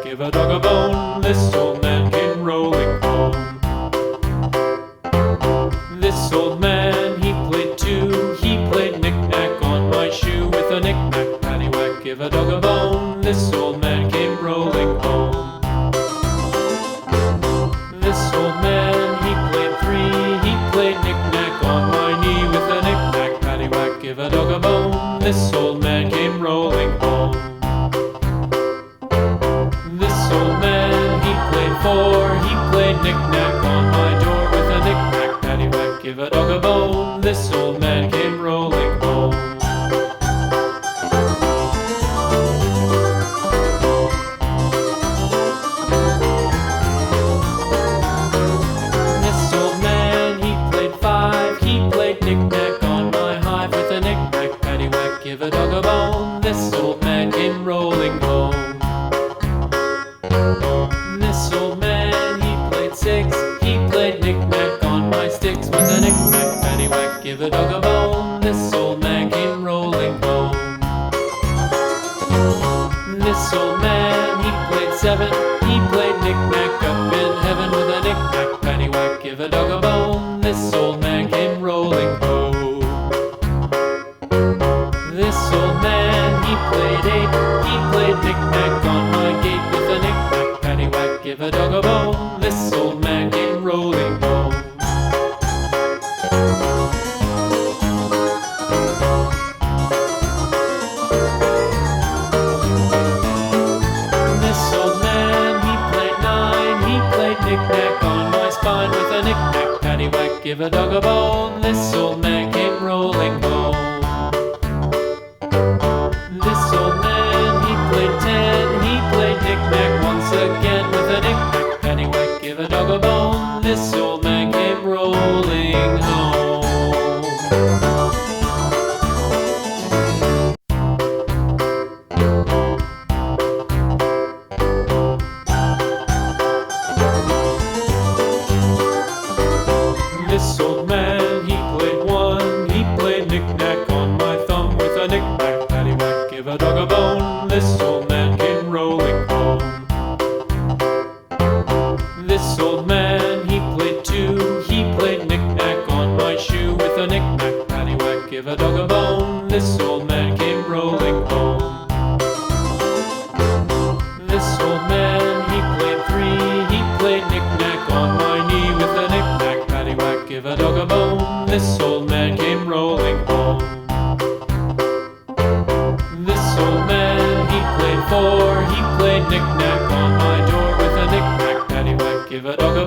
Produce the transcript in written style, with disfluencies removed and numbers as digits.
give a dog a bone. This old man came rolling home. This old man, he played too. He played knick-knack on my shoe with a knick-knack, paddywhack, give a dog a bone. This old man came rolling home. This old man, he played three. He played knick-knack on my knee with a knick-knack, paddywhack, give a dog a bone. This old man came rolling home. This old man, he played four. He played knick-knack on my door with a knick-knack, paddywhack, give a dog a bone. This old man came rolling home. This old man, he played five. He played knick-knack on my hive with a knick-knack, paddywhack, give a dog a bone. This old man came rolling home. This old man, he played six. He played knick-knack on my sticks with a knick-knack, paddywhack, give a dog a bone. This old man came rolling home. This old man, he played seven. He played knick-knack up in heaven with a knick-knack, paddywhack, give a dog a bone. This old man came rolling home. This old man, he played eight. He played knick-knack on my gate with a knick-knack, paddywhack, give a dog a bone. This old man came rolling home. This old man, he played nine. He played knick-knack on my spine with a knick-knack, paddywhack, give a dog a bone. This old man came rolling home. This old man, he played ten. He played knick-knack once again with a knick-knack, paddywhack, give a dog a bone. This old man came rolling home. This old man, he played one. He played knick-knack on my thumb with a knick-knack, paddywhack, give a dog a bone. This old man came rolling home. This old man, he played two. He played knick-knack on my shoe with a knick-knack, paddywhack, give a dog a bone. This old man came rolling home. This old man, he played three. He played knick-knack on my knee with a knick-knack, paddywhack, give a dog a bone. This old man came rolling home. This old man, he played four. He played knick-knack on my door with a knick-knack, paddywhack, give a dog a